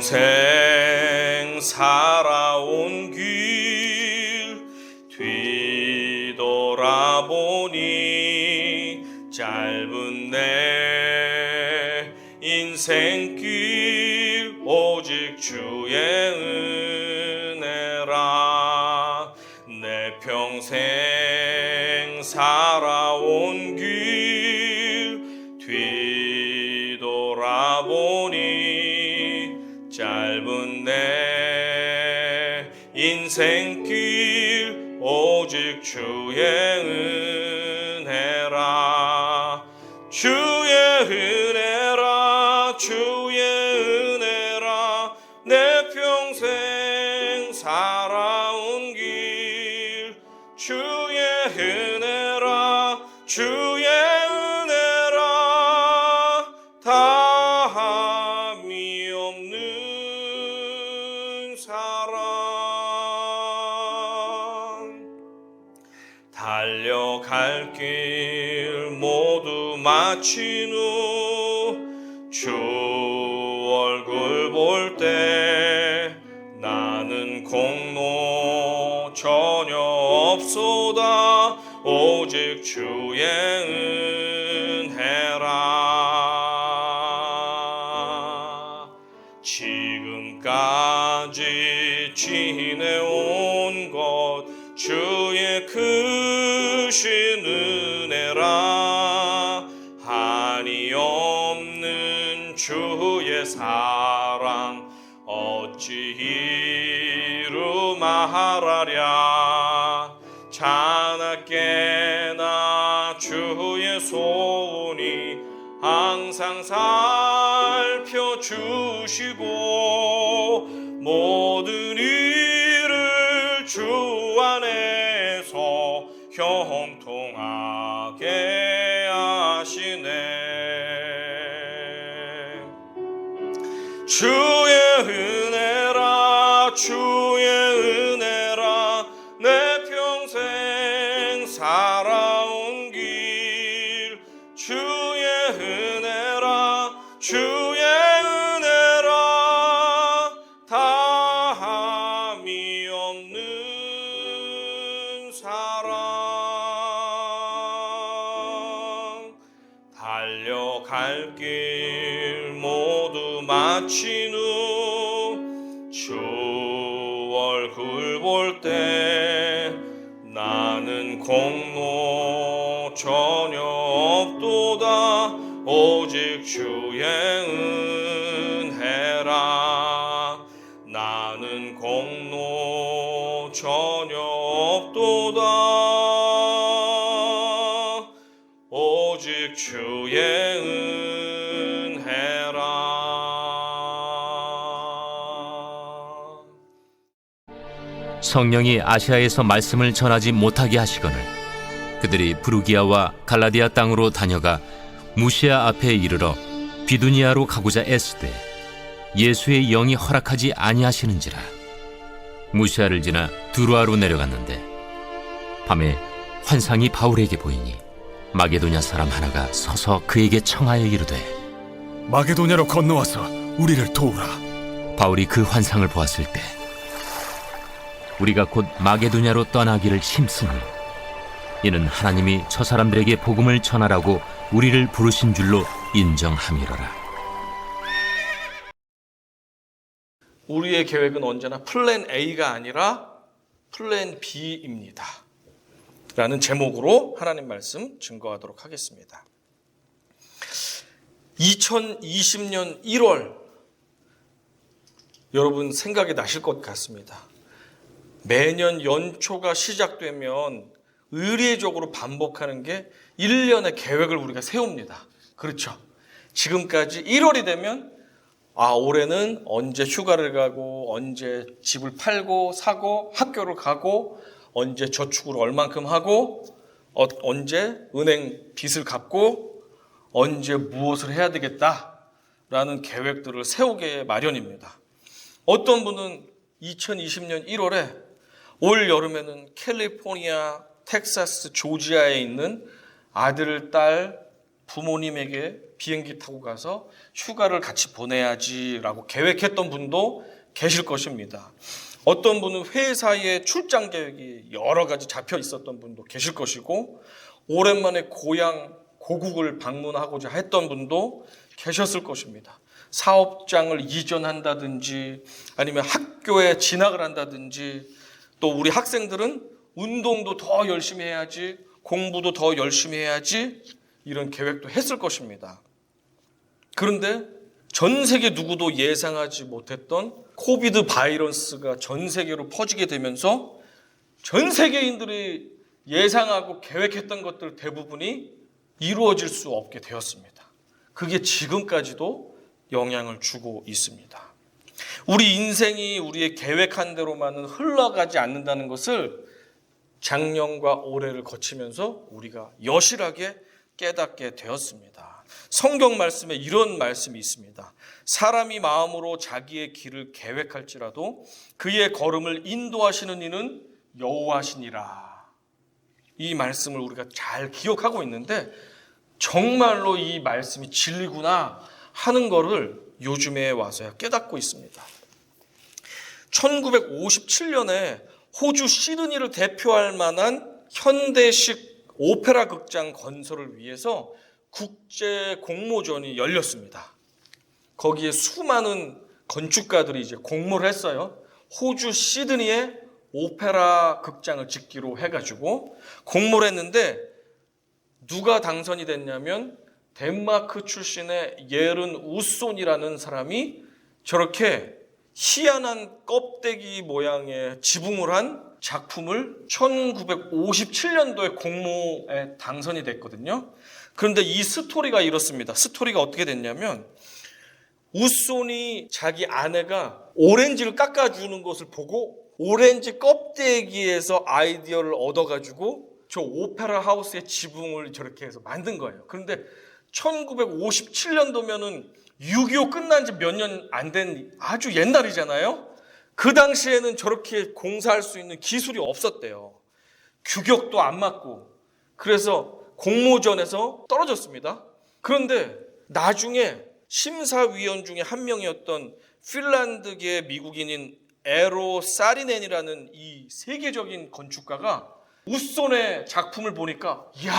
평생 살아온 길 뒤돌아보니 짧은 내 인생길 오직 주의 은혜라. 내 평생 살아온 길 뒤돌아보니 짧은 내 인생길 오직 주의 은혜라. 주의 은혜라 주의 은혜라. 내 평생 살아온 길 주의 은혜라 주의 은혜라. 다함이 없는 사랑. 달려갈 길 모두 마친 후 주 얼굴 볼 때 나는 공로 전혀 없소다. 오직 주의 은혜라. 지금까지 지내온 것 주의 크신 은혜라. 한이 없는 주의 사랑 어찌 이루 말하랴. 자나깨나 주의 손이 항상 살펴주시고 모든 일을 주 안에서 형통하게 하시네. 주의 은혜라 주의 은혜라. 내 평생 살아온 길 주의 은혜라 주의 은혜라. 다함이 없는 사랑. 달려갈 길 모두 마친 후 주 얼굴 볼 때 나는 공로 전혀 없도다. 오직 주의 은혜라. 나는 공로 전혀 없도다. 오직 주의 은혜라. 성령이 아시아에서 말씀을 전하지 못하게 하시거늘 그들이 부르기아와 갈라디아 땅으로 다녀가 무시아 앞에 이르러 비두니아로 가고자 애쓰되 예수의 영이 허락하지 아니하시는지라. 무시아를 지나 두루아로 내려갔는데 밤에 환상이 바울에게 보이니 마게도냐 사람 하나가 서서 그에게 청하여 이르되 마게도냐로 건너와서 우리를 도우라. 바울이 그 환상을 보았을 때 우리가 곧 마게도냐로 떠나기를 힘쓰니 이는 하나님이 저 사람들에게 복음을 전하라고 우리를 부르신 줄로 인정함이로라. 우리의 계획은 언제나 플랜 A가 아니라 플랜 B입니다 라는 제목으로 하나님 말씀 증거하도록 하겠습니다. 2020년 1월 여러분 생각이 나실 것 같습니다. 매년 연초가 시작되면 의례적으로 반복하는 게 1년의 계획을 우리가 세웁니다. 그렇죠? 지금까지 1월이 되면 올해는 언제 휴가를 가고 언제 집을 팔고 사고 학교를 가고 언제 저축을 얼만큼 하고 언제 은행 빚을 갚고 언제 무엇을 해야 되겠다라는 계획들을 세우게 마련입니다. 어떤 분은 2020년 1월에 올 여름에는 캘리포니아, 텍사스, 조지아에 있는 아들, 딸 부모님에게 비행기 타고 가서 휴가를 같이 보내야지라고 계획했던 분도 계실 것입니다. 어떤 분은 회사에 출장 계획이 여러 가지 잡혀 있었던 분도 계실 것이고, 오랜만에 고향 고국을 방문하고자 했던 분도 계셨을 것입니다. 사업장을 이전한다든지 아니면 학교에 진학을 한다든지, 또 우리 학생들은 운동도 더 열심히 해야지, 공부도 더 열심히 해야지, 이런 계획도 했을 것입니다. 그런데 전 세계 누구도 예상하지 못했던 코비드 바이러스가 전 세계로 퍼지게 되면서 전 세계인들이 예상하고 계획했던 것들 대부분이 이루어질 수 없게 되었습니다. 그게 지금까지도 영향을 주고 있습니다. 우리 인생이 우리의 계획한 대로만은 흘러가지 않는다는 것을 작년과 올해를 거치면서 우리가 여실하게 깨닫게 되었습니다. 성경 말씀에 이런 말씀이 있습니다. 사람이 마음으로 자기의 길을 계획할지라도 그의 걸음을 인도하시는 이는 여호와시니라. 이 말씀을 우리가 잘 기억하고 있는데 정말로 이 말씀이 진리구나 하는 것을 요즘에 와서야 깨닫고 있습니다. 1957년에 호주 시드니를 대표할 만한 현대식 오페라 극장 건설을 위해서 국제 공모전이 열렸습니다. 거기에 수많은 건축가들이 이제 공모를 했어요. 호주 시드니에 오페라 극장을 짓기로 해가지고 공모를 했는데, 누가 당선이 됐냐면 덴마크 출신의 예른 우손이라는 사람이 저렇게 희한한 껍데기 모양의 지붕을 한 작품을 1957년도에 공모에 당선이 됐거든요. 그런데 이 스토리가 이렇습니다. 스토리가 어떻게 됐냐면, 우손이 자기 아내가 오렌지를 깎아주는 것을 보고 오렌지 껍데기에서 아이디어를 얻어가지고 저 오페라 하우스의 지붕을 저렇게 해서 만든 거예요. 그런데 1957년도면은 6.25 끝난 지 몇 년 안 된 아주 옛날이잖아요. 그 당시에는 저렇게 공사할 수 있는 기술이 없었대요. 규격도 안 맞고. 그래서 공모전에서 떨어졌습니다. 그런데 나중에 심사위원 중에 한 명이었던 핀란드계 미국인인 에로 사리넨이라는 이 세계적인 건축가가 우손의 작품을 보니까, 이야,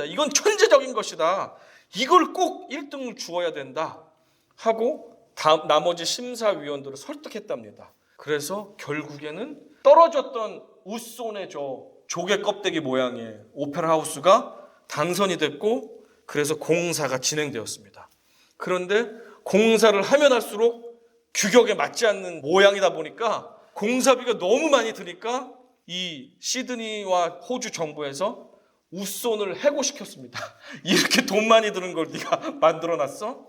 이건 천재적인 것이다. 이걸 꼭 1등을 주어야 된다 하고 나머지 심사위원들을 설득했답니다. 그래서 결국에는 떨어졌던 우손의 저 조개 껍데기 모양의 오페라 하우스가 당선이 됐고, 그래서 공사가 진행되었습니다. 그런데 공사를 하면 할수록 규격에 맞지 않는 모양이다 보니까 공사비가 너무 많이 드니까 이 시드니와 호주 정부에서 우손을 해고시켰습니다. 이렇게 돈 많이 드는 걸 네가 만들어놨어?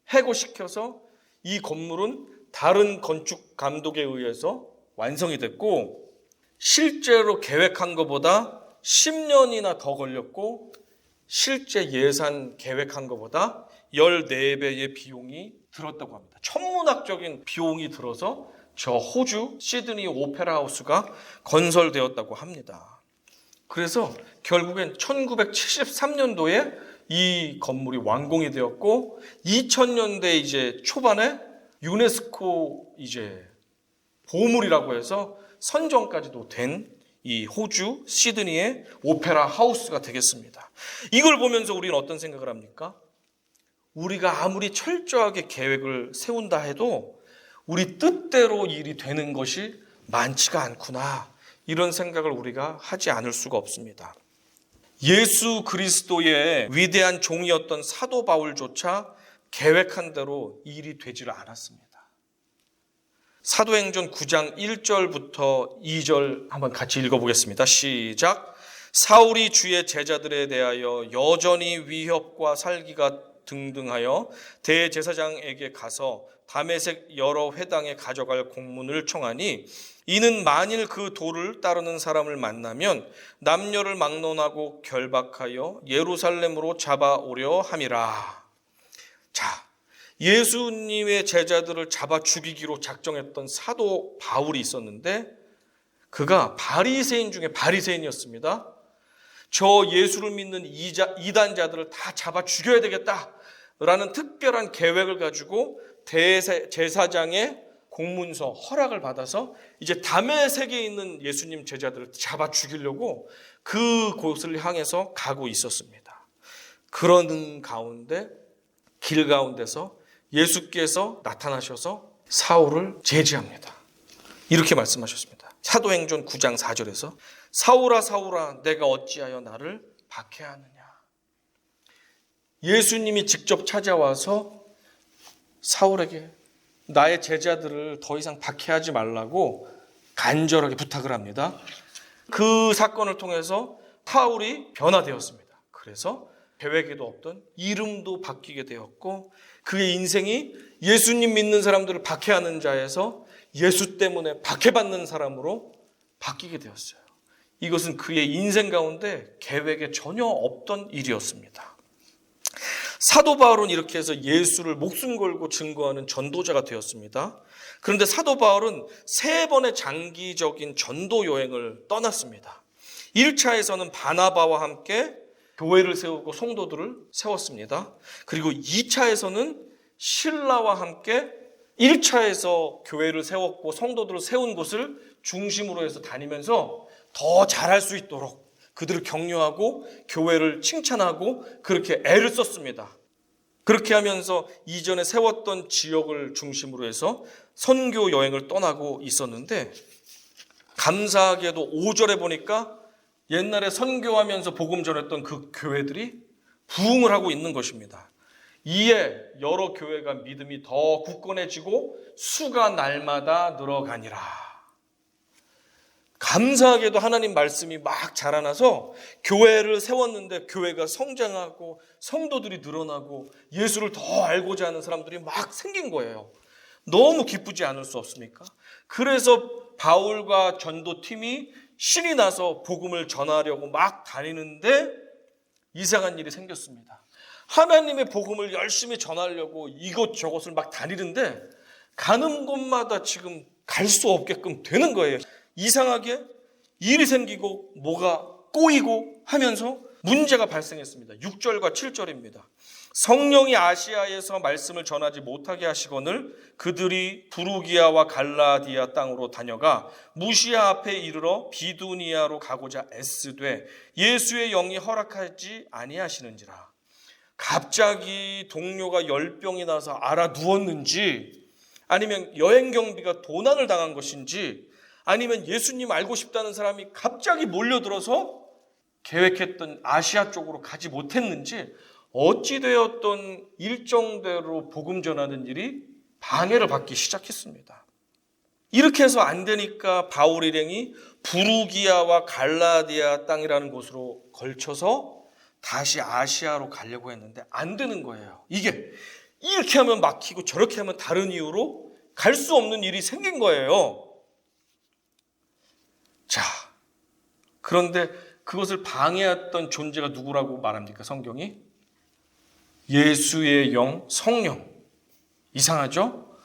해고시켜서 이 건물은 다른 건축 감독에 의해서 완성이 됐고, 실제로 계획한 것보다 10년이나 더 걸렸고, 실제 예산 계획한 것보다 14배의 비용이 들었다고 합니다. 천문학적인 비용이 들어서 저 호주 시드니 오페라 하우스가 건설되었다고 합니다. 그래서 결국엔 1973년도에 이 건물이 완공이 되었고, 2000년대 이제 초반에 유네스코 이제 보물이라고 해서 선정까지도 된 이 호주 시드니의 오페라 하우스가 되겠습니다. 이걸 보면서 우리는 어떤 생각을 합니까? 우리가 아무리 철저하게 계획을 세운다 해도 우리 뜻대로 일이 되는 것이 많지가 않구나, 이런 생각을 우리가 하지 않을 수가 없습니다. 예수 그리스도의 위대한 종이었던 사도 바울조차 계획한 대로 일이 되지를 않았습니다. 사도행전 9장 1절부터 2절 한번 같이 읽어보겠습니다. 시작. 사울이 주의 제자들에 대하여 여전히 위협과 살기가 등등하여 대제사장에게 가서 다메섹 여러 회당에 가져갈 공문을 청하니, 이는 만일 그 도를 따르는 사람을 만나면 남녀를 막론하고 결박하여 예루살렘으로 잡아오려 함이라. 자, 예수님의 제자들을 잡아 죽이기로 작정했던 사도 바울이 있었는데, 그가 바리새인 중에 바리새인이었습니다. 저 예수를 믿는 이단자들을 다 잡아 죽여야 되겠다라는 특별한 계획을 가지고 대제사장의 공문서 허락을 받아서 이제 다메섹에 있는 예수님 제자들을 잡아 죽이려고 그곳을 향해서 가고 있었습니다. 그러는 가운데 길 가운데서 예수께서 나타나셔서 사울을 제지합니다. 이렇게 말씀하셨습니다. 사도행전 9장 4절에서 사울아 사울아 내가 어찌하여 나를 박해하느냐. 예수님이 직접 찾아와서 사울에게 나의 제자들을 더 이상 박해하지 말라고 간절하게 부탁을 합니다. 그 사건을 통해서 사울이 변화되었습니다. 그래서 계획에도 없던 이름도 바뀌게 되었고 그의 인생이 예수님 믿는 사람들을 박해하는 자에서 예수 때문에 박해받는 사람으로 바뀌게 되었어요. 이것은 그의 인생 가운데 계획에 전혀 없던 일이었습니다. 사도 바울은 이렇게 해서 예수를 목숨 걸고 증거하는 전도자가 되었습니다. 그런데 사도 바울은 3번의 장기적인 전도 여행을 떠났습니다. 1차에서는 바나바와 함께 교회를 세우고 성도들을 세웠습니다. 그리고 2차에서는 실라와 함께 1차에서 교회를 세웠고 성도들을 세운 곳을 중심으로 해서 다니면서 더 잘할 수 있도록 그들을 격려하고 교회를 칭찬하고 그렇게 애를 썼습니다. 그렇게 하면서 이전에 세웠던 지역을 중심으로 해서 선교 여행을 떠나고 있었는데 감사하게도 5절에 보니까 옛날에 선교하면서 복음 전했던 그 교회들이 부흥을 하고 있는 것입니다. 이에 여러 교회가 믿음이 더 굳건해지고 수가 날마다 늘어가니라. 감사하게도 하나님 말씀이 막 자라나서 교회를 세웠는데 교회가 성장하고 성도들이 늘어나고 예수를 더 알고자 하는 사람들이 막 생긴 거예요. 너무 기쁘지 않을 수 없습니까? 그래서 바울과 전도팀이 신이 나서 복음을 전하려고 막 다니는데 이상한 일이 생겼습니다. 하나님의 복음을 열심히 전하려고 이곳저곳을 막 다니는데 가는 곳마다 지금 갈 수 없게끔 되는 거예요. 이상하게 일이 생기고 뭐가 꼬이고 하면서 문제가 발생했습니다. 6절과 7절입니다. 성령이 아시아에서 말씀을 전하지 못하게 하시거늘 그들이 부르기아와 갈라디아 땅으로 다녀가 무시아 앞에 이르러 비두니아로 가고자 애쓰되 예수의 영이 허락하지 아니하시는지라. 갑자기 동료가 열병이 나서 알아 누웠는지 아니면 여행 경비가 도난을 당한 것인지 아니면 예수님 알고 싶다는 사람이 갑자기 몰려들어서 계획했던 아시아 쪽으로 가지 못했는지 어찌되었던 일정대로 복음 전하는 일이 방해를 받기 시작했습니다. 이렇게 해서 안 되니까 바울 일행이 부르기아와 갈라디아 땅이라는 곳으로 걸쳐서 다시 아시아로 가려고 했는데 안 되는 거예요. 이게 이렇게 하면 막히고 저렇게 하면 다른 이유로 갈 수 없는 일이 생긴 거예요. 자, 그런데 그것을 방해했던 존재가 누구라고 말합니까? 성경이? 예수의 영, 성령. 이상하죠?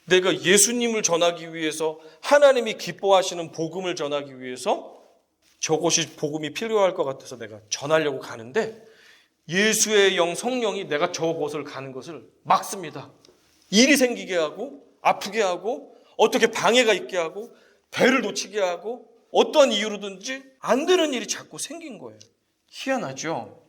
내가 예수님을 전하기 위해서 하나님이 기뻐하시는 복음을 전하기 위해서 저곳이 복음이 필요할 것 같아서 내가 전하려고 가는데 예수의 영, 성령이 내가 저곳을 가는 것을 막습니다. 일이 생기게 하고 아프게 하고 어떻게 방해가 있게 하고 배를 놓치게 하고 어떤 이유로든지 안 되는 일이 자꾸 생긴 거예요. 희한하죠?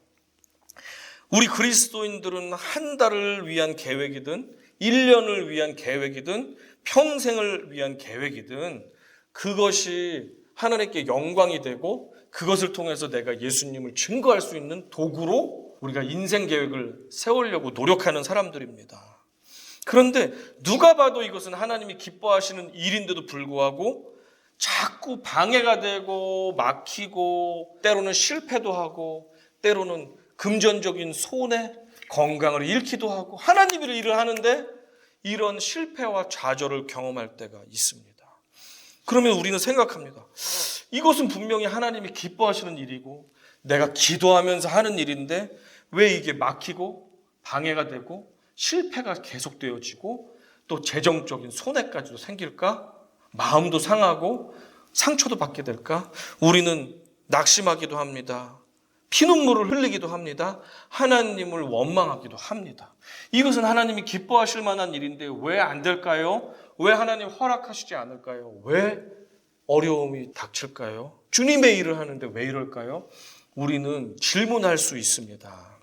우리 그리스도인들은 한 달을 위한 계획이든 1년을 위한 계획이든 평생을 위한 계획이든 그것이 하나님께 영광이 되고 그것을 통해서 내가 예수님을 증거할 수 있는 도구로 우리가 인생 계획을 세우려고 노력하는 사람들입니다. 그런데 누가 봐도 이것은 하나님이 기뻐하시는 일인데도 불구하고 자꾸 방해가 되고 막히고 때로는 실패도 하고 때로는 금전적인 손해, 건강을 잃기도 하고 하나님의 일을 하는데 이런 실패와 좌절을 경험할 때가 있습니다. 그러면 우리는 생각합니다. 이것은 분명히 하나님이 기뻐하시는 일이고 내가 기도하면서 하는 일인데 왜 이게 막히고 방해가 되고 실패가 계속되어지고 또 재정적인 손해까지도 생길까? 마음도 상하고 상처도 받게 될까? 우리는 낙심하기도 합니다. 피눈물을 흘리기도 합니다. 하나님을 원망하기도 합니다. 이것은 하나님이 기뻐하실 만한 일인데 왜 안 될까요? 왜 하나님 허락하시지 않을까요? 왜 어려움이 닥칠까요? 주님의 일을 하는데 왜 이럴까요? 우리는 질문할 수 있습니다.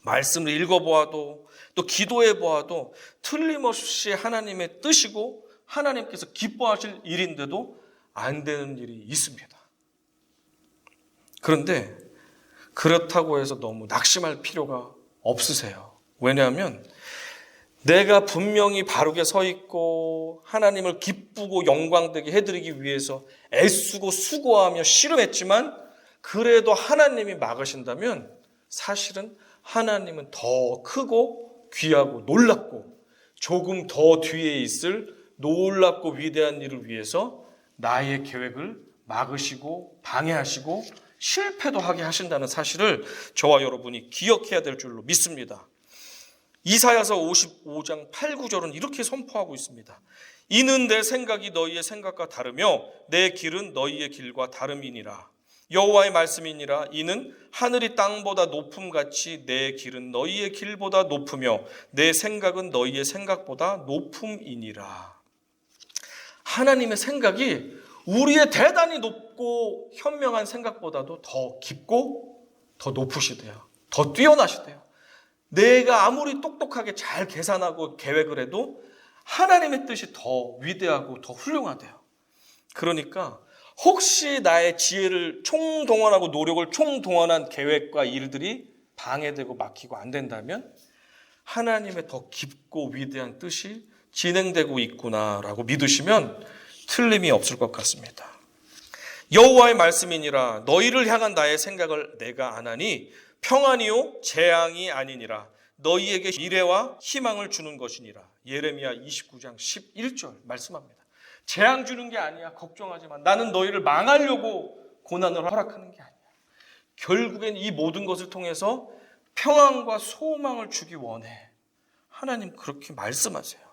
말씀을 읽어보아도 또 기도해보아도 틀림없이 하나님의 뜻이고 하나님께서 기뻐하실 일인데도 안 되는 일이 있습니다. 그런데 그렇다고 해서 너무 낙심할 필요가 없으세요. 왜냐하면 내가 분명히 바르게 서 있고 하나님을 기쁘고 영광되게 해드리기 위해서 애쓰고 수고하며 씨름했지만 그래도 하나님이 막으신다면 사실은 하나님은 더 크고 귀하고 놀랍고 조금 더 뒤에 있을 놀랍고 위대한 일을 위해서 나의 계획을 막으시고 방해하시고 실패도 하게 하신다는 사실을 저와 여러분이 기억해야 될 줄로 믿습니다. 이사야서 55장 8, 9절은 이렇게 선포하고 있습니다. 이는 내 생각이 너희의 생각과 다르며 내 길은 너희의 길과 다름이니라. 여호와의 말씀이니라. 이는 하늘이 땅보다 높음같이 내 길은 너희의 길보다 높으며 내 생각은 너희의 생각보다 높음이니라. 하나님의 생각이 우리의 대단히 높고 현명한 생각보다도 더 깊고 더 높으시대요. 더 뛰어나시대요. 내가 아무리 똑똑하게 잘 계산하고 계획을 해도 하나님의 뜻이 더 위대하고 더 훌륭하대요. 그러니까 혹시 나의 지혜를 총동원하고 노력을 총동원한 계획과 일들이 방해되고 막히고 안 된다면 하나님의 더 깊고 위대한 뜻이 진행되고 있구나라고 믿으시면 틀림이 없을 것 같습니다. 여호와의 말씀이니라. 너희를 향한 나의 생각을 내가 아나니 평안이요 재앙이 아니니라. 너희에게 미래와 희망을 주는 것이니라. 예레미야 29장 11절 말씀합니다. 재앙 주는 게 아니야. 걱정하지 마. 나는 너희를 망하려고 고난을 허락하는 게 아니야. 결국엔 이 모든 것을 통해서 평안과 소망을 주기 원해. 하나님 그렇게 말씀하세요.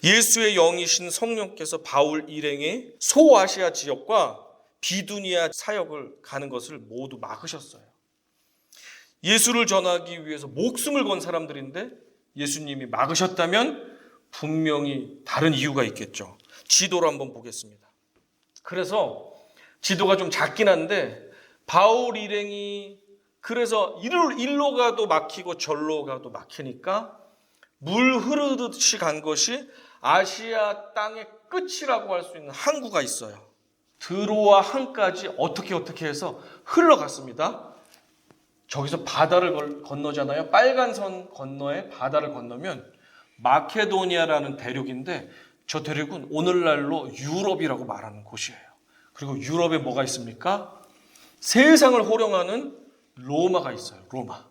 예수의 영이신 성령께서 바울 일행의 소아시아 지역과 비두니아 사역을 가는 것을 모두 막으셨어요. 예수를 전하기 위해서 목숨을 건 사람들인데 예수님이 막으셨다면 분명히 다른 이유가 있겠죠. 지도를 한번 보겠습니다. 그래서 지도가 좀 작긴 한데 바울 일행이 그래서 일로 가도 막히고 절로 가도 막히니까 물 흐르듯이 간 것이 아시아 땅의 끝이라고 할 수 있는 항구가 있어요. 드로아 항까지 어떻게 해서 흘러갔습니다. 저기서 바다를 건너잖아요. 빨간 선 건너에 바다를 건너면 마케도니아라는 대륙인데 저 대륙은 오늘날로 유럽이라고 말하는 곳이에요. 그리고 유럽에 뭐가 있습니까? 세상을 호령하는 로마가 있어요. 로마.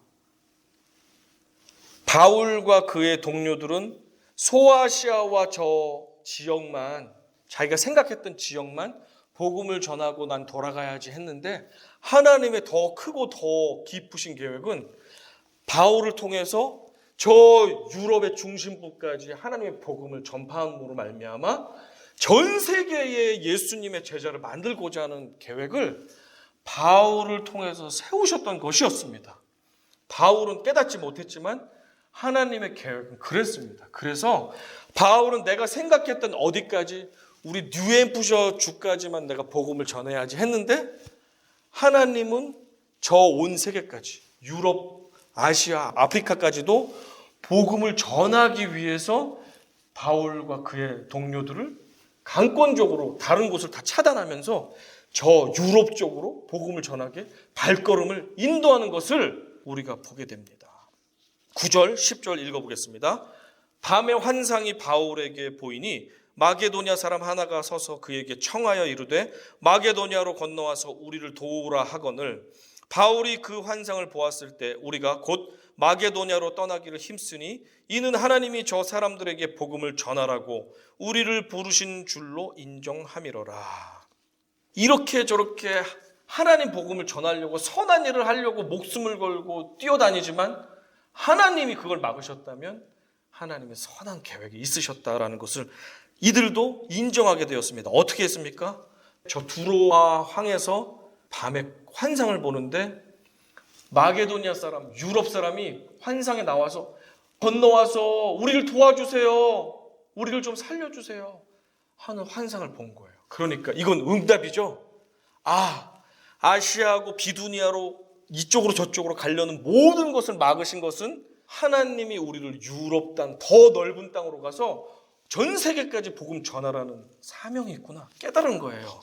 바울과 그의 동료들은 소아시아와 저 지역만, 자기가 생각했던 지역만 복음을 전하고 난 돌아가야지 했는데 하나님의 더 크고 더 깊으신 계획은 바울을 통해서 저 유럽의 중심부까지 하나님의 복음을 전파함으로 말미암아 전 세계에 예수님의 제자를 만들고자 하는 계획을 바울을 통해서 세우셨던 것이었습니다. 바울은 깨닫지 못했지만 하나님의 계획은 그랬습니다. 그래서 바울은 내가 생각했던 어디까지 우리 뉴햄프셔 주까지만 내가 복음을 전해야지 했는데 하나님은 저 온 세계까지 유럽, 아시아, 아프리카까지도 복음을 전하기 위해서 바울과 그의 동료들을 강권적으로 다른 곳을 다 차단하면서 저 유럽 쪽으로 복음을 전하게 발걸음을 인도하는 것을 우리가 보게 됩니다. 9절, 10절 읽어보겠습니다. 밤에 환상이 바울에게 보이니 마게도냐 사람 하나가 서서 그에게 청하여 이르되 마게도냐로 건너와서 우리를 도우라 하거늘 바울이 그 환상을 보았을 때 우리가 곧 마게도냐로 떠나기를 힘쓰니 이는 하나님이 저 사람들에게 복음을 전하라고 우리를 부르신 줄로 인정함이로라. 이렇게 저렇게 하나님 복음을 전하려고 선한 일을 하려고 목숨을 걸고 뛰어다니지만 하나님이 그걸 막으셨다면 하나님의 선한 계획이 있으셨다라는 것을 이들도 인정하게 되었습니다. 어떻게 했습니까? 저 두로아 황에서 밤에 환상을 보는데 마게도니아 사람, 유럽 사람이 환상에 나와서 건너와서 우리를 도와주세요. 우리를 좀 살려주세요. 하는 환상을 본 거예요. 그러니까 이건 응답이죠. 아시아하고 비두니아로 이쪽으로 저쪽으로 가려는 모든 것을 막으신 것은 하나님이 우리를 유럽 땅, 더 넓은 땅으로 가서 전 세계까지 복음 전하라는 사명이 있구나 깨달은 거예요.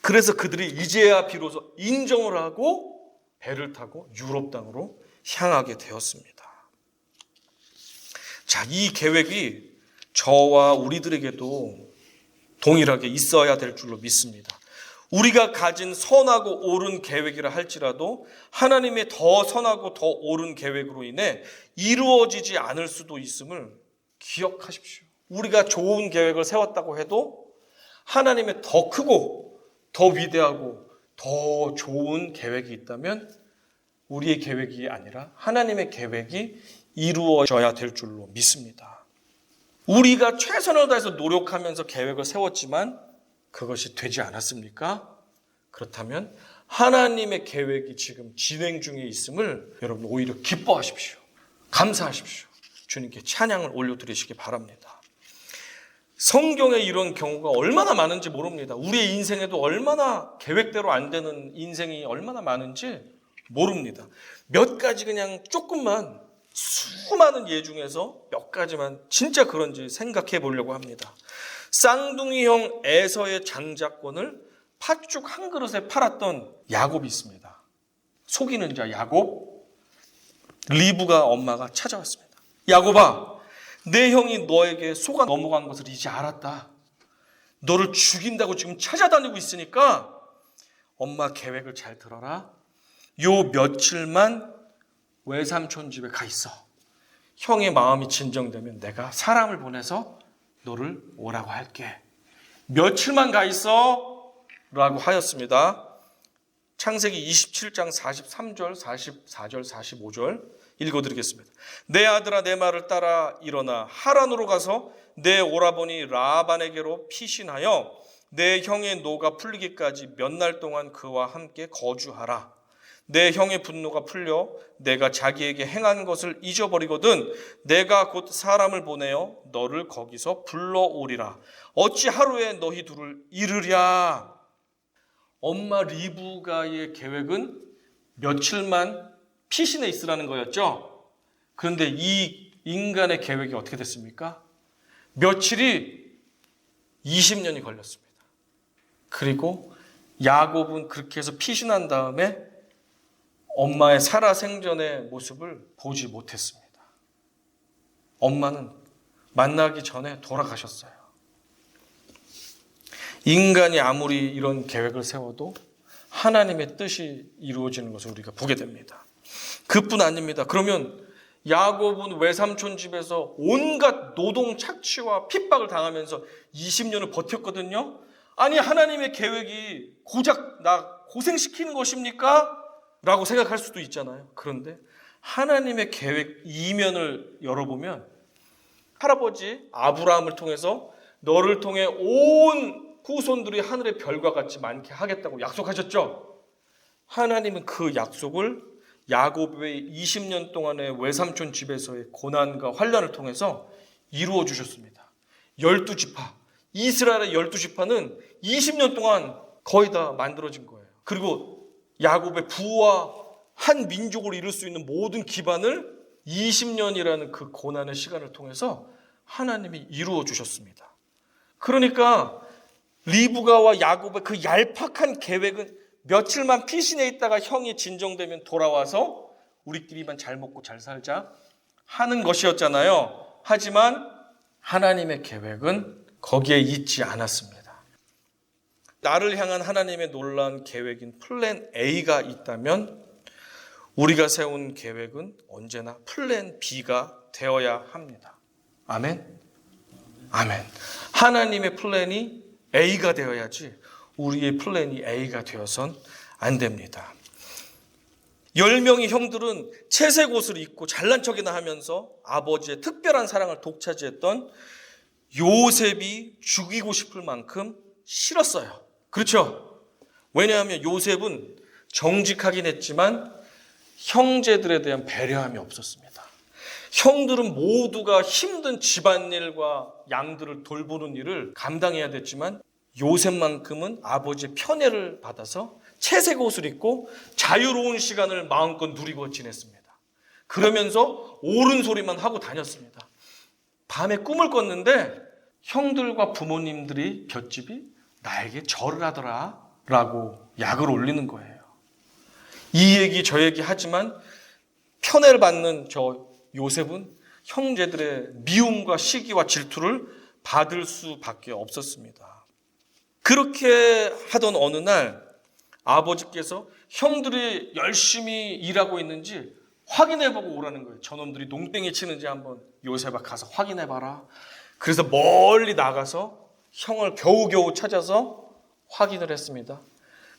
그래서 그들이 이제야 비로소 인정을 하고 배를 타고 유럽 땅으로 향하게 되었습니다. 자, 이 계획이 저와 우리들에게도 동일하게 있어야 될 줄로 믿습니다. 우리가 가진 선하고 옳은 계획이라 할지라도 하나님의 더 선하고 더 옳은 계획으로 인해 이루어지지 않을 수도 있음을 기억하십시오. 우리가 좋은 계획을 세웠다고 해도 하나님의 더 크고 더 위대하고 더 좋은 계획이 있다면 우리의 계획이 아니라 하나님의 계획이 이루어져야 될 줄로 믿습니다. 우리가 최선을 다해서 노력하면서 계획을 세웠지만 그것이 되지 않았습니까? 그렇다면 하나님의 계획이 지금 진행 중에 있음을 여러분 오히려 기뻐하십시오. 감사하십시오. 주님께 찬양을 올려드리시기 바랍니다. 성경에 이런 경우가 얼마나 많은지 모릅니다. 우리의 인생에도 얼마나 계획대로 안 되는 인생이 얼마나 많은지 모릅니다. 몇 가지 그냥 조금만 수많은 예 중에서 몇 가지만 진짜 그런지 생각해 보려고 합니다. 쌍둥이형 에서의 장자권을 팥죽 한 그릇에 팔았던 야곱이 있습니다. 속이는 자 야곱, 리브가 엄마가 찾아왔습니다. 야곱아, 내 형이 너에게 속아 넘어간 것을 이제 알았다. 너를 죽인다고 지금 찾아다니고 있으니까 엄마 계획을 잘 들어라. 요 며칠만 외삼촌 집에 가 있어. 형의 마음이 진정되면 내가 사람을 보내서 너를 오라고 할게. 며칠만 가 있어 라고 하였습니다. 창세기 27장 43절, 44절, 45절 읽어드리겠습니다. 내 아들아 내 말을 따라 일어나 하란으로 가서 내 오라버니 라반에게로 피신하여 내 형의 노가 풀리기까지 몇 날 동안 그와 함께 거주하라. 내 형의 분노가 풀려 내가 자기에게 행한 것을 잊어버리거든 내가 곧 사람을 보내어 너를 거기서 불러오리라. 어찌 하루에 너희 둘을 이르랴. 엄마 리브가의 계획은 며칠만 피신해 있으라는 거였죠. 그런데 이 인간의 계획이 어떻게 됐습니까? 며칠이 20년이 걸렸습니다. 그리고 야곱은 그렇게 해서 피신한 다음에 엄마의 살아생전의 모습을 보지 못했습니다. 엄마는 만나기 전에 돌아가셨어요. 인간이 아무리 이런 계획을 세워도 하나님의 뜻이 이루어지는 것을 우리가 보게 됩니다. 그뿐 아닙니다. 그러면 야곱은 외삼촌 집에서 온갖 노동 착취와 핍박을 당하면서 20년을 버텼거든요. 아니 하나님의 계획이 고작 나 고생시키는 것입니까? 라고 생각할 수도 있잖아요. 그런데 하나님의 계획 이면을 열어보면 할아버지 아브라함을 통해서 너를 통해 온 후손들이 하늘의 별과 같이 많게 하겠다고 약속하셨죠. 하나님은 그 약속을 야곱의 20년 동안의 외삼촌 집에서의 고난과 환난을 통해서 이루어 주셨습니다. 12지파, 이스라엘의 12지파는 20년 동안 거의 다 만들어진 거예요. 그리고 야곱의 부와 한 민족을 이룰 수 있는 모든 기반을 20년이라는 그 고난의 시간을 통해서 하나님이 이루어 주셨습니다. 그러니까 리브가와 야곱의 그 얄팍한 계획은 며칠만 피신해 있다가 형이 진정되면 돌아와서 우리끼리만 잘 먹고 잘 살자 하는 것이었잖아요. 하지만 하나님의 계획은 거기에 있지 않았습니다. 나를 향한 하나님의 놀라운 계획인 플랜 A가 있다면 우리가 세운 계획은 언제나 플랜 B가 되어야 합니다. 아멘? 아멘. 하나님의 플랜이 A가 되어야지 우리의 플랜이 A가 되어선 안 됩니다. 10명의 형들은 채색 옷을 입고 잘난 척이나 하면서 아버지의 특별한 사랑을 독차지했던 요셉이 죽이고 싶을 만큼 싫었어요. 그렇죠? 왜냐하면 요셉은 정직하긴 했지만 형제들에 대한 배려함이 없었습니다. 형들은 모두가 힘든 집안일과 양들을 돌보는 일을 감당해야 됐지만 요셉만큼은 아버지의 편애를 받아서 채색 옷을 입고 자유로운 시간을 마음껏 누리고 지냈습니다. 그러면서 옳은 소리만 하고 다녔습니다. 밤에 꿈을 꿨는데 형들과 부모님들이 볏집이 나에게 절을 하더라 라고 약을 올리는 거예요. 이 얘기 저 얘기 하지만 편애를 받는 저 요셉은 형제들의 미움과 시기와 질투를 받을 수밖에 없었습니다. 그렇게 하던 어느 날 아버지께서 형들이 열심히 일하고 있는지 확인해보고 오라는 거예요. 저놈들이 농땡이 치는지 한번 요셉아 가서 확인해봐라. 그래서 멀리 나가서 형을 겨우겨우 찾아서 확인을 했습니다.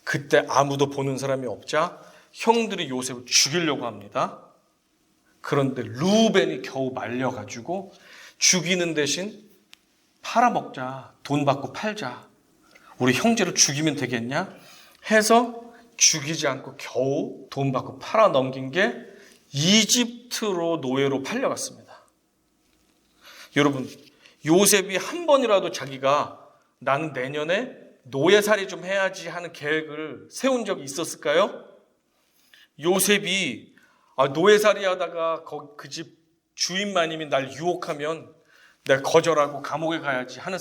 그때 아무도 보는 사람이 없자 형들이 요셉을 죽이려고 합니다. 그런데 루벤이 겨우 말려가지고 죽이는 대신 팔아먹자, 돈 받고 팔자, 우리 형제를 죽이면 되겠냐 해서 죽이지 않고 겨우 돈 받고 팔아 넘긴 게 이집트로 노예로 팔려갔습니다. 여러분, 요셉이 한 번이라도 자기가 나는 내년에 노예살이 좀 해야지 하는 계획을 세운 적이 있었을까요? 요셉이 노예살이 하다가 그 집 주인마님이 날 유혹하면 내가 거절하고 감옥에 가야지 하는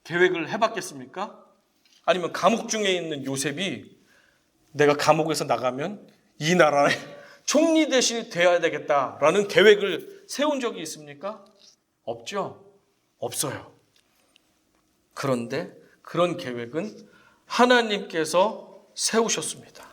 계획을 해봤겠습니까? 아니면 감옥 중에 있는 요셉이 내가 감옥에서 나가면 이 나라의 총리 대신이 되어야 되겠다라는 계획을 세운 적이 있습니까? 없죠? 없어요. 그런데 그런 계획은 하나님께서 세우셨습니다.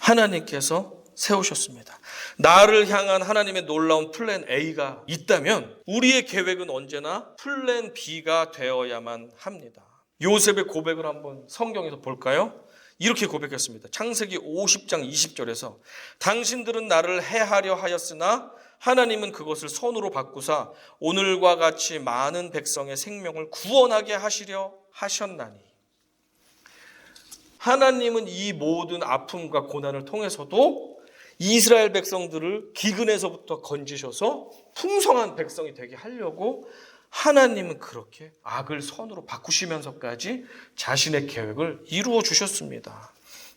하나님께서 세우셨습니다. 나를 향한 하나님의 놀라운 플랜 A가 있다면 우리의 계획은 언제나 플랜 B가 되어야만 합니다. 요셉의 고백을 한번 성경에서 볼까요? 이렇게 고백했습니다. 창세기 50장 20절에서 당신들은 나를 해하려 하였으나 하나님은 그것을 선으로 바꾸사 오늘과 같이 많은 백성의 생명을 구원하게 하시려 하셨나니. 하나님은 이 모든 아픔과 고난을 통해서도 이스라엘 백성들을 기근에서부터 건지셔서 풍성한 백성이 되게 하려고 하나님은 그렇게 악을 선으로 바꾸시면서까지 자신의 계획을 이루어 주셨습니다.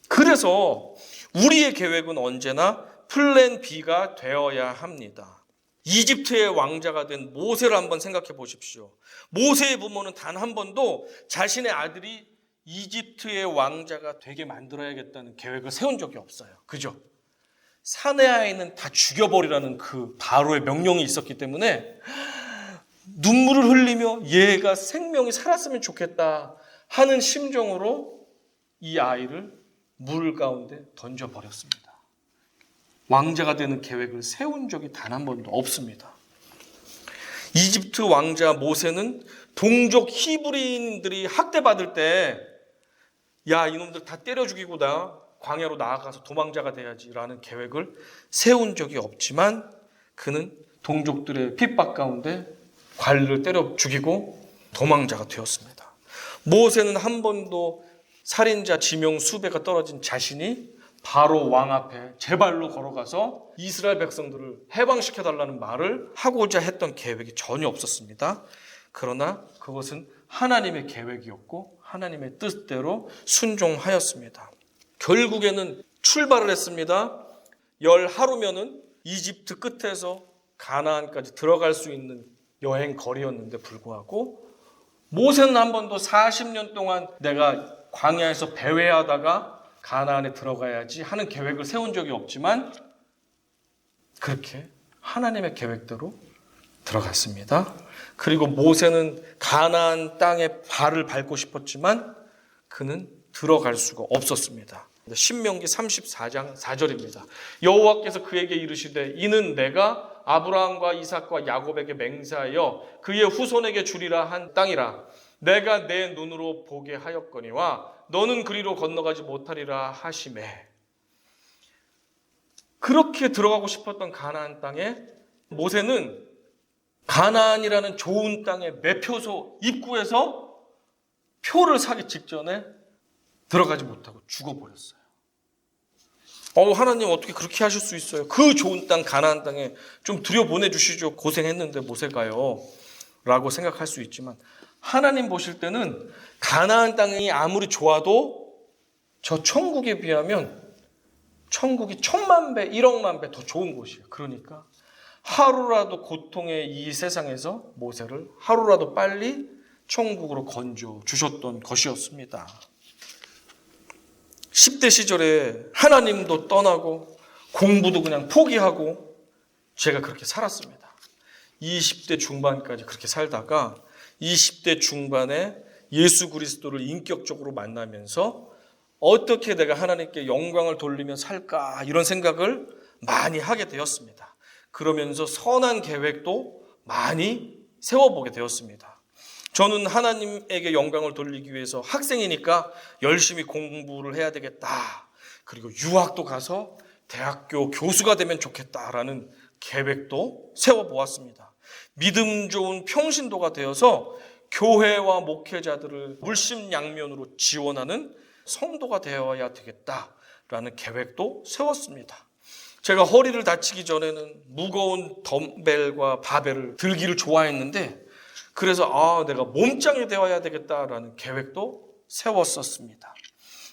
그래서 우리의 계획은 언제나 플랜 B가 되어야 합니다. 이집트의 왕자가 된 모세를 한번 생각해 보십시오. 모세의 부모는 단 한 번도 자신의 아들이 이집트의 왕자가 되게 만들어야겠다는 계획을 세운 적이 없어요. 그죠? 사내 아이는 다 죽여버리라는 그 바로의 명령이 있었기 때문에 눈물을 흘리며 얘가 생명이 살았으면 좋겠다 하는 심정으로 이 아이를 물 가운데 던져버렸습니다. 왕자가 되는 계획을 세운 적이 단 한 번도 없습니다. 이집트 왕자 모세는 동족 히브리인들이 학대받을 때 야, 이놈들 다 때려 죽이고 나 광야로 나아가서 도망자가 돼야지라는 계획을 세운 적이 없지만 그는 동족들의 핍박 가운데 관리를 때려 죽이고 도망자가 되었습니다. 모세는 한 번도 살인자 지명 수배가 떨어진 자신이 바로 왕 앞에 제 발로 걸어가서 이스라엘 백성들을 해방시켜달라는 말을 하고자 했던 계획이 전혀 없었습니다. 그러나 그것은 하나님의 계획이었고 하나님의 뜻대로 순종하였습니다. 결국에는 출발을 했습니다. 10하루면은 이집트 끝에서 가나안까지 들어갈 수 있는 여행 거리였는데 불구하고 모세는 한 번도 40년 동안 내가 광야에서 배회하다가 가나안에 들어가야지 하는 계획을 세운 적이 없지만 그렇게 하나님의 계획대로 들어갔습니다. 그리고 모세는 가나안 땅에 발을 밟고 싶었지만 그는 들어갈 수가 없었습니다. 신명기 34장 4절입니다. 여호와께서 그에게 이르시되 이는 내가 아브라함과 이삭과 야곱에게 맹세하여 그의 후손에게 주리라 한 땅이라. 내가 내 눈으로 보게 하였거니와 너는 그리로 건너가지 못하리라 하시매. 그렇게 들어가고 싶었던 가나안 땅에 모세는 가나안이라는 좋은 땅의 매표소 입구에서 표를 사기 직전에 들어가지 못하고 죽어버렸어요. 하나님 어떻게 그렇게 하실 수 있어요? 그 좋은 땅 가나안 땅에 좀 들여보내주시죠. 고생했는데 모세가요 라고 생각할 수 있지만, 하나님 보실 때는 가나안 땅이 아무리 좋아도 저 천국에 비하면 천국이 1000만 배, 1억만 배 더 좋은 곳이에요. 그러니까 하루라도 고통의 이 세상에서 모세를 하루라도 빨리 천국으로 건져 주셨던 것이었습니다. 10대 시절에 하나님도 떠나고 공부도 그냥 포기하고 제가 그렇게 살았습니다. 20대 중반까지 그렇게 살다가 20대 중반에 예수 그리스도를 인격적으로 만나면서 어떻게 내가 하나님께 영광을 돌리며 살까 이런 생각을 많이 하게 되었습니다. 그러면서 선한 계획도 많이 세워보게 되었습니다. 저는 하나님에게 영광을 돌리기 위해서 학생이니까 열심히 공부를 해야 되겠다. 그리고 유학도 가서 대학교 교수가 되면 좋겠다라는 계획도 세워보았습니다. 믿음 좋은 평신도가 되어서 교회와 목회자들을 물심양면으로 지원하는 성도가 되어야 되겠다라는 계획도 세웠습니다. 제가 허리를 다치기 전에는 무거운 덤벨과 바벨을 들기를 좋아했는데, 그래서 내가 몸짱이 되어야 되겠다라는 계획도 세웠었습니다.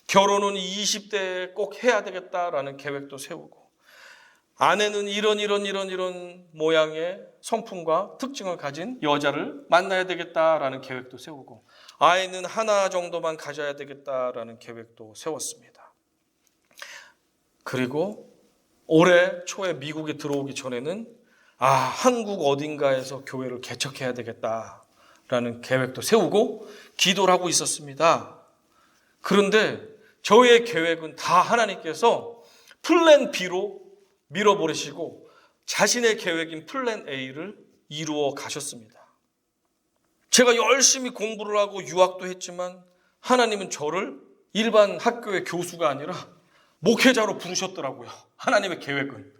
결혼은 20대에 꼭 해야 되겠다라는 계획도 세우고, 아내는 이런 모양의 성품과 특징을 가진 여자를 만나야 되겠다라는 계획도 세우고, 아이는 하나 정도만 가져야 되겠다라는 계획도 세웠습니다. 그리고 올해 초에 미국에 들어오기 전에는 한국 어딘가에서 교회를 개척해야 되겠다라는 계획도 세우고 기도를 하고 있었습니다. 그런데 저의 계획은 다 하나님께서 플랜 B로 밀어버리시고 자신의 계획인 플랜 A를 이루어 가셨습니다. 제가 열심히 공부를 하고 유학도 했지만 하나님은 저를 일반 학교의 교수가 아니라 목회자로 부르셨더라고요. 하나님의 계획은.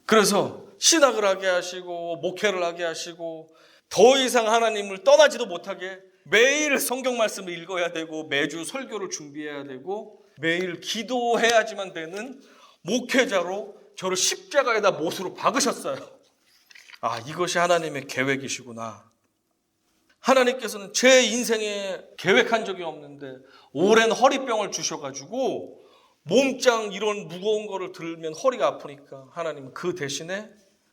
그래서 신학을 하게 하시고 목회를 하게 하시고 더 이상 하나님을 떠나지도 못하게 매일 성경 말씀을 읽어야 되고 매주 설교를 준비해야 되고 매일 기도해야지만 되는 목회자로 저를 십자가에다 못으로 박으셨어요. 이것이 하나님의 계획이시구나. 하나님께서는 제 인생에 계획한 적이 없는데 오랜 허리병을 주셔가지고 몸짱 이런 무거운 거를 들면 허리가 아프니까 하나님은 그 대신에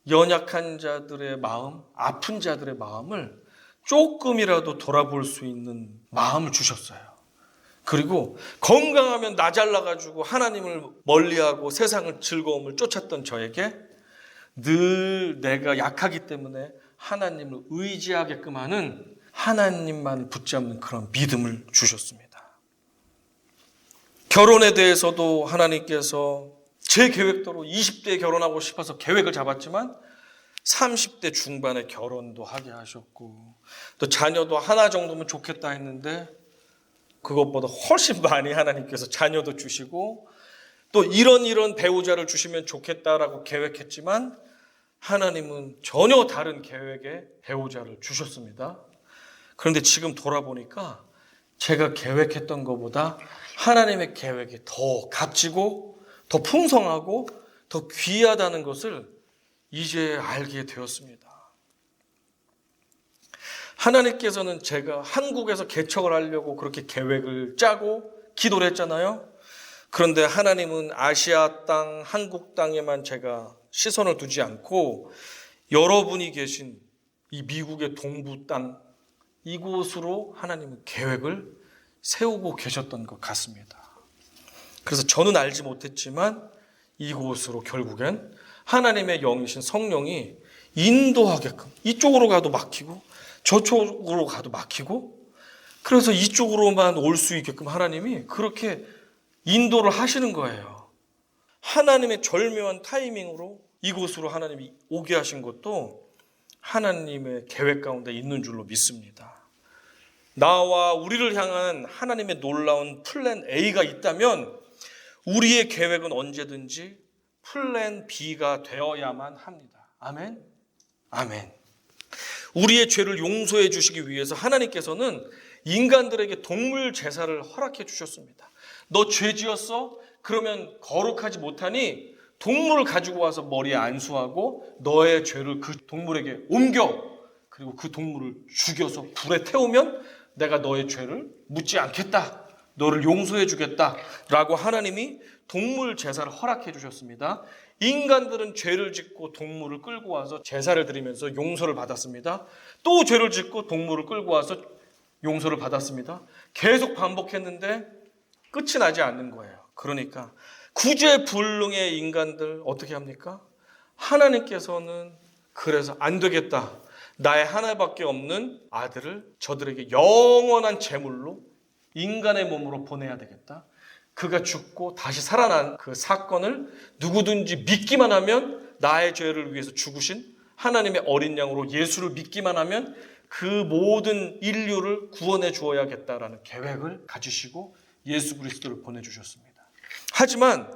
연약한 자들의 마음, 아픈 자들의 마음을 조금이라도 돌아볼 수 있는 마음을 주셨어요. 그리고 건강하면 나 잘나가지고 하나님을 멀리하고 세상을 즐거움을 쫓았던 저에게 늘 내가 약하기 때문에 하나님을 의지하게끔 하는 하나님만 붙잡는 그런 믿음을 주셨습니다. 결혼에 대해서도 하나님께서 제 계획대로 20대에 결혼하고 싶어서 계획을 잡았지만 30대 중반에 결혼도 하게 하셨고, 또 자녀도 하나 정도면 좋겠다 했는데 그것보다 훨씬 많이 하나님께서 자녀도 주시고, 또 이런 배우자를 주시면 좋겠다라고 계획했지만 하나님은 전혀 다른 계획의 배우자를 주셨습니다. 그런데 지금 돌아보니까 제가 계획했던 것보다 하나님의 계획이 더 값지고 더 풍성하고 더 귀하다는 것을 이제 알게 되었습니다. 하나님께서는 제가 한국에서 개척을 하려고 그렇게 계획을 짜고 기도를 했잖아요. 그런데 하나님은 아시아 땅, 한국 땅에만 제가 시선을 두지 않고 여러분이 계신 이 미국의 동부 땅, 이곳으로 하나님은 계획을 세우고 계셨던 것 같습니다. 그래서 저는 알지 못했지만 이곳으로 결국엔 하나님의 영이신 성령이 인도하게끔, 이쪽으로 가도 막히고 저쪽으로 가도 막히고, 그래서 이쪽으로만 올 수 있게끔 하나님이 그렇게 인도를 하시는 거예요. 하나님의 절묘한 타이밍으로 이곳으로 하나님이 오게 하신 것도 하나님의 계획 가운데 있는 줄로 믿습니다. 나와 우리를 향한 하나님의 놀라운 플랜 A가 있다면 우리의 계획은 언제든지 플랜 B가 되어야만 합니다. 아멘? 아멘. 우리의 죄를 용서해 주시기 위해서 하나님께서는 인간들에게 동물 제사를 허락해 주셨습니다. 너 죄 지었어? 그러면 거룩하지 못하니 동물을 가지고 와서 머리에 안수하고 너의 죄를 그 동물에게 옮겨. 그리고 그 동물을 죽여서 불에 태우면 내가 너의 죄를 묻지 않겠다. 너를 용서해 주겠다. 라고 하나님이 동물 제사를 허락해 주셨습니다. 인간들은 죄를 짓고 동물을 끌고 와서 제사를 드리면서 용서를 받았습니다. 또 죄를 짓고 동물을 끌고 와서 용서를 받았습니다. 계속 반복했는데 끝이 나지 않는 거예요. 그러니까 구제불능의 인간들 어떻게 합니까? 하나님께서는 그래서 안 되겠다. 나의 하나밖에 없는 아들을 저들에게 영원한 제물로 인간의 몸으로 보내야 되겠다. 그가 죽고 다시 살아난 그 사건을 누구든지 믿기만 하면 나의 죄를 위해서 죽으신 하나님의 어린 양으로 예수를 믿기만 하면 그 모든 인류를 구원해 주어야겠다라는 계획을 가지시고 예수 그리스도를 보내주셨습니다. 하지만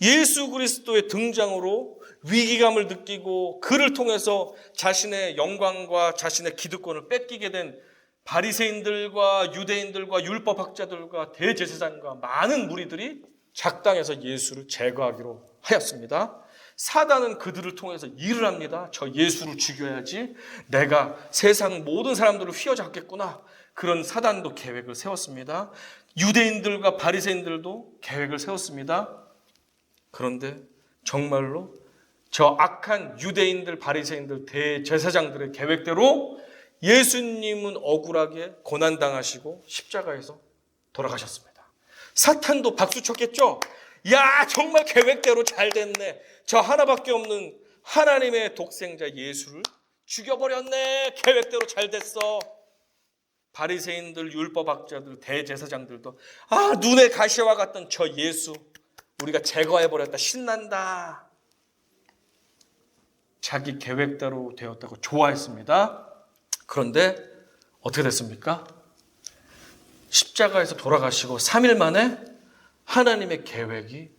예수 그리스도의 등장으로 위기감을 느끼고 그를 통해서 자신의 영광과 자신의 기득권을 뺏기게 된 바리새인들과 유대인들과 율법학자들과 대제사장과 많은 무리들이 작당해서 예수를 제거하기로 하였습니다. 사단은 그들을 통해서 일을 합니다. 저 예수를 죽여야지 내가 세상 모든 사람들을 휘어잡겠구나. 그런 사단도 계획을 세웠습니다. 유대인들과 바리새인들도 계획을 세웠습니다. 그런데 정말로 저 악한 유대인들, 바리새인들, 대제사장들의 계획대로 예수님은 억울하게 고난당하시고 십자가에서 돌아가셨습니다. 사탄도 박수 쳤겠죠? 야, 정말 계획대로 잘 됐네. 저 하나밖에 없는 하나님의 독생자 예수를 죽여버렸네. 계획대로 잘 됐어. 바리새인들, 율법학자들, 대제사장들도 눈에 가시와 같던 저 예수 우리가 제거해버렸다. 신난다. 자기 계획대로 되었다고 좋아했습니다. 그런데 어떻게 됐습니까? 십자가에서 돌아가시고 3일 만에 하나님의 계획이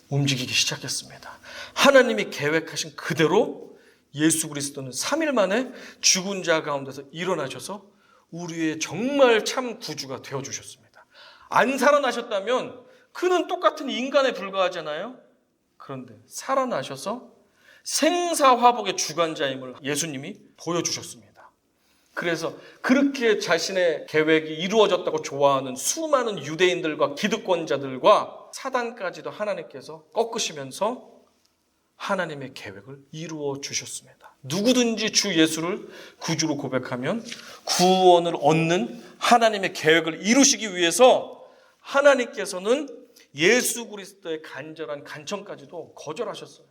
움직이기 시작했습니다. 하나님이 계획하신 그대로 예수 그리스도는 3일 만에 죽은 자 가운데서 일어나셔서 우리의 정말 참 구주가 되어주셨습니다. 안 살아나셨다면 그는 똑같은 인간에 불과하잖아요. 그런데 살아나셔서 생사화복의 주관자임을 예수님이 보여주셨습니다. 그래서 그렇게 자신의 계획이 이루어졌다고 좋아하는 수많은 유대인들과 기득권자들과 사단까지도 하나님께서 꺾으시면서 하나님의 계획을 이루어 주셨습니다. 누구든지 주 예수를 구주로 고백하면 구원을 얻는 하나님의 계획을 이루시기 위해서 하나님께서는 예수 그리스도의 간절한 간청까지도 거절하셨어요.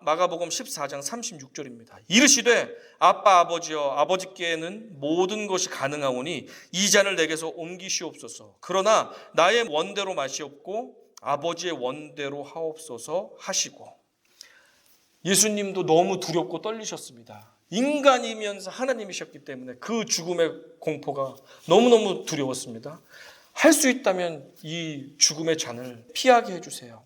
마가복음 14장 36절입니다. 이르시되 아빠 아버지여 아버지께는 모든 것이 가능하오니 이 잔을 내게서 옮기시옵소서. 그러나 나의 원대로 마시옵고 아버지의 원대로 하옵소서 하시고, 예수님도 너무 두렵고 떨리셨습니다. 인간이면서 하나님이셨기 때문에 그 죽음의 공포가 너무너무 두려웠습니다. 할 수 있다면 이 죽음의 잔을 피하게 해주세요.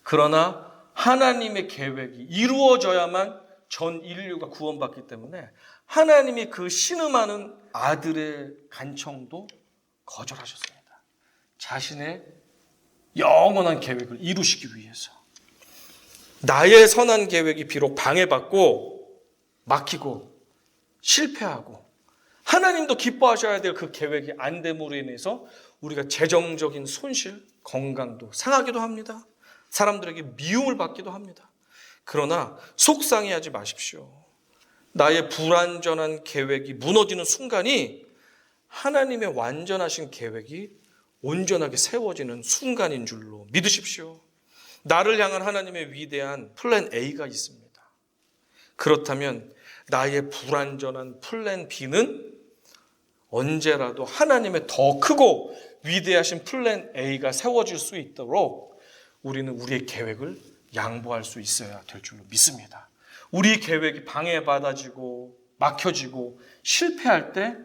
그러나 하나님의 계획이 이루어져야만 전 인류가 구원받기 때문에 하나님이 그 신음하는 아들의 간청도 거절하셨습니다. 자신의 영원한 계획을 이루시기 위해서. 나의 선한 계획이 비록 방해받고 막히고 실패하고 하나님도 기뻐하셔야 될 그 계획이 안 됨으로 인해서 우리가 재정적인 손실, 건강도 상하기도 합니다. 사람들에게 미움을 받기도 합니다. 그러나 속상해하지 마십시오. 나의 불완전한 계획이 무너지는 순간이 하나님의 완전하신 계획이 온전하게 세워지는 순간인 줄로 믿으십시오. 나를 향한 하나님의 위대한 플랜 A가 있습니다. 그렇다면 나의 불완전한 플랜 B는 언제라도 하나님의 더 크고 위대하신 플랜 A가 세워질 수 있도록 우리는 우리의 계획을 양보할 수 있어야 될 줄로 믿습니다. 우리 계획이 방해받아지고 막혀지고 실패할 때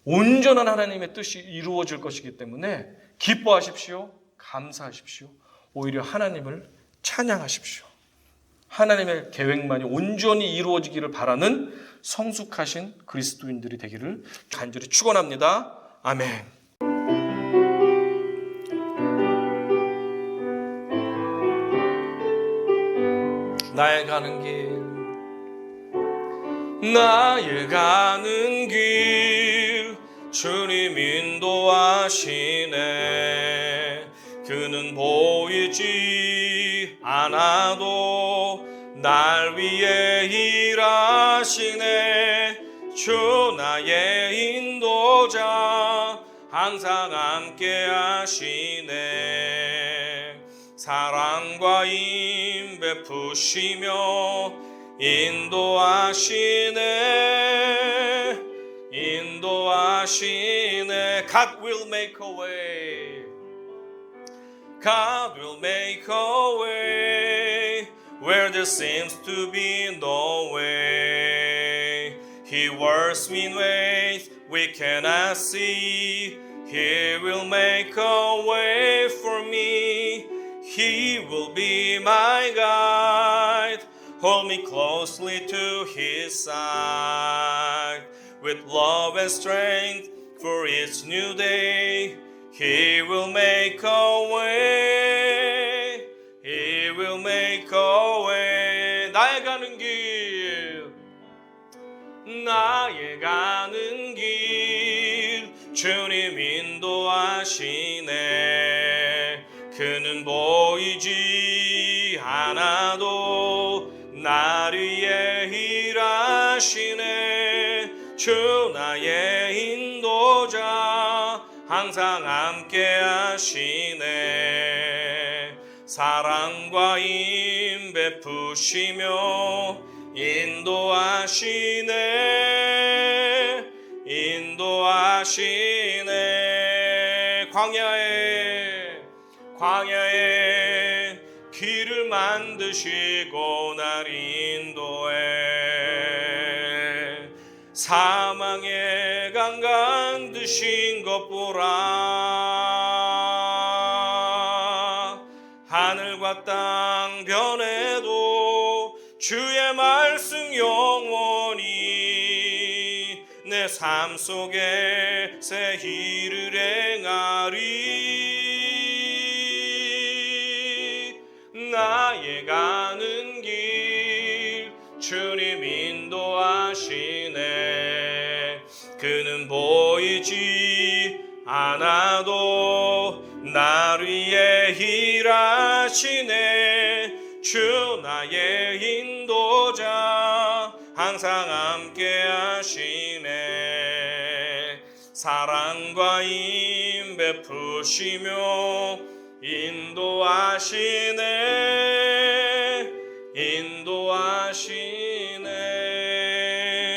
온전한 하나님의 뜻이 이루어질 것이기 때문에 기뻐하십시오. 감사하십시오. 오히려 하나님을 찬양하십시오. 하나님의 계획만이 온전히 이루어지기를 바라는 성숙하신 그리스도인들이 되기를 간절히 축원합니다. 아멘. 나의 가는 길 주님 인도하시네. 그는 보이지 않아도 날 위해 일하시네. 주 나의 인도자 항상 함께 하시네. 사랑과 힘 베푸시며 인도하시네. God will make a way. God will make a way where there seems to be no way. He works in ways we cannot see. He will make a way for me. He will be my guide. Hold me closely to His side. With love and strength for each new day, He will make a way. He will make a way. 나의 가는 길, 나의 가는 길 주님 인도하시네. 그는 보이지 않아도 날 위해 일하시네. 주 나의 인도자 항상 함께 하시네. 사랑과 힘 베푸시며 인도하시네. 광야에 길을 만드시고 날 인도해. 사망의 강간 드신 것 보라. 하늘과 땅 변해도 주의 말씀 영원히 내 삶 속에 새 일을 행하리. 나의 가는 길 주님 인도하시네. 그는 보이지 않아도 날 위해 일하시네. 주 나의 인도자 항상 함께 하시네. 사랑과 힘 베푸시며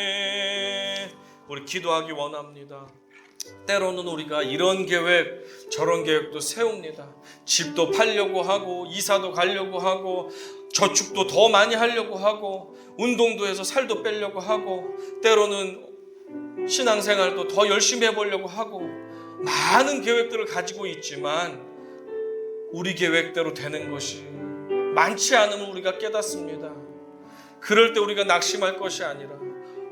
인도하시네. 우리 기도하기 원합니다. 때로는 우리가 이런 계획 저런 계획도 세웁니다. 집도 팔려고 하고 이사도 가려고 하고 저축도 더 많이 하려고 하고 운동도 해서 살도 빼려고 하고 때로는 신앙생활도 더 열심히 해보려고 하고 많은 계획들을 가지고 있지만 우리 계획대로 되는 것이 많지 않음을 우리가 깨닫습니다. 그럴 때 우리가 낙심할 것이 아니라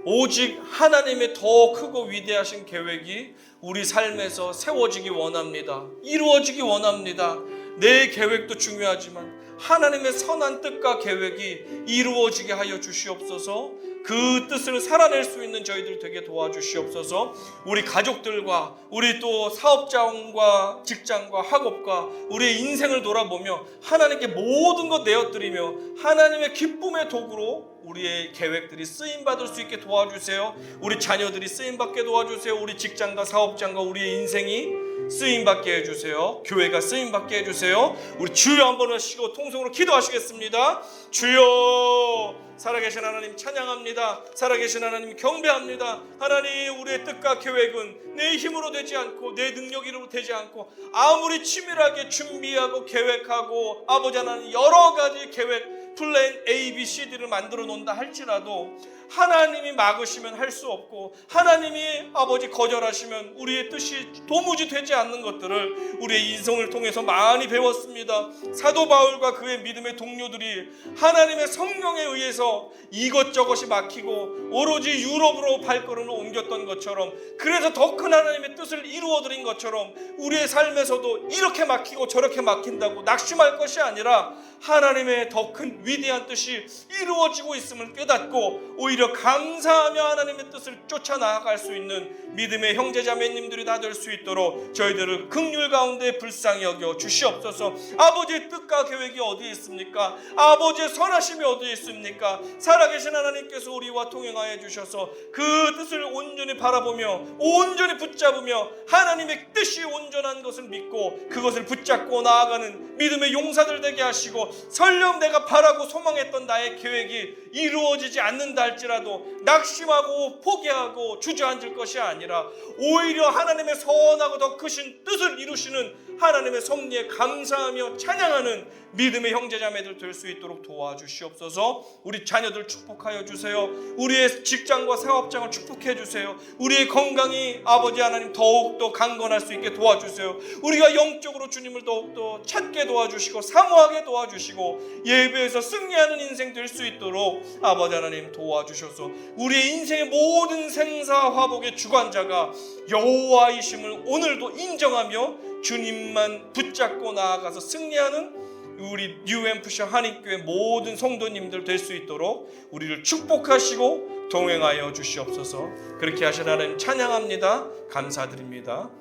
오직 하나님의 더 크고 위대하신 계획이 우리 삶에서 세워지기 원합니다. 이루어지기 원합니다. 내 계획도 중요하지만 하나님의 선한 뜻과 계획이 이루어지게 하여 주시옵소서. 그 뜻을 살아낼 수 있는 저희들 되게 도와주시옵소서. 우리 가족들과 우리 또 사업장과 직장과 학업과 우리의 인생을 돌아보며 하나님께 모든 것 내어드리며 하나님의 기쁨의 도구로 우리의 계획들이 쓰임받을 수 있게 도와주세요. 우리 자녀들이 쓰임받게 도와주세요. 우리 직장과 사업장과 우리의 인생이 쓰임받게 해주세요. 교회가 쓰임받게 해주세요. 우리 주여 한번 하시고 통성으로 기도하시겠습니다. 주여, 살아계신 하나님 찬양합니다. 살아계신 하나님 경배합니다. 하나님, 우리의 뜻과 계획은 내 힘으로 되지 않고 내 능력으로 되지 않고 아무리 치밀하게 준비하고 계획하고 아버지 하나님 여러 가지 계획 플랜 A, B, C, D를 만들어 놓는다 할지라도 하나님이 막으시면 할 수 없고 하나님이 아버지 거절하시면 우리의 뜻이 도무지 되지 않는 것들을 우리의 인생을 통해서 많이 배웠습니다. 사도 바울과 그의 믿음의 동료들이 하나님의 성령에 의해서 이것저것이 막히고 오로지 유럽으로 발걸음을 옮겼던 것처럼, 그래서 더 큰 하나님의 뜻을 이루어드린 것처럼 우리의 삶에서도 이렇게 막히고 저렇게 막힌다고 낙심할 것이 아니라 하나님의 더 큰 위대한 뜻이 이루어지고 있음을 깨닫고 오히려 감사하며 하나님의 뜻을 쫓아 나아갈 수 있는 믿음의 형제자매님들이 다 될 수 있도록 저희들을 긍휼 가운데 불쌍히 여겨 주시옵소서. 아버지의 뜻과 계획이 어디에 있습니까? 아버지의 선하심이 어디에 있습니까? 살아계신 하나님께서 우리와 동행하여 주셔서 그 뜻을 온전히 바라보며 온전히 붙잡으며 하나님의 뜻이 온전한 것을 믿고 그것을 붙잡고 나아가는 믿음의 용사들 되게 하시고, 설령 내가 바라고 소망했던 나의 계획이 이루어지지 않는다 할지라도 낙심하고 포기하고 주저앉을 것이 아니라 오히려 하나님의 선하고 더 크신 뜻을 이루시는 하나님의 섭리에 감사하며 찬양하는 믿음의 형제자매들 될 수 있도록 도와주시옵소서. 우리 자녀들 축복하여 주세요. 우리의 직장과 사업장을 축복해 주세요. 우리의 건강이 아버지 하나님 더욱더 강건할 수 있게 도와주세요. 우리가 영적으로 주님을 더욱더 찾게 도와주시고 사모하게 도와주시고 예배에서 승리하는 인생 될 수 있도록 아버지 하나님 도와주셔서 우리의 인생의 모든 생사화복의 주관자가 여호와이심을 오늘도 인정하며 주님만 붙잡고 나아가서 승리하는 우리 UMFC 한인교회 모든 성도님들 될 수 있도록 우리를 축복하시고 동행하여 주시옵소서. 그렇게 하신 하나님 찬양합니다. 감사드립니다.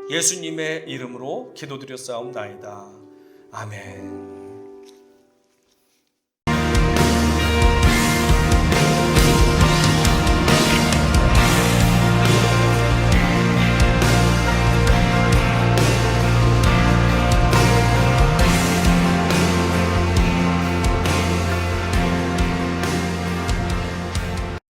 예수님의 이름으로 기도드렸사옵나이다. 아멘.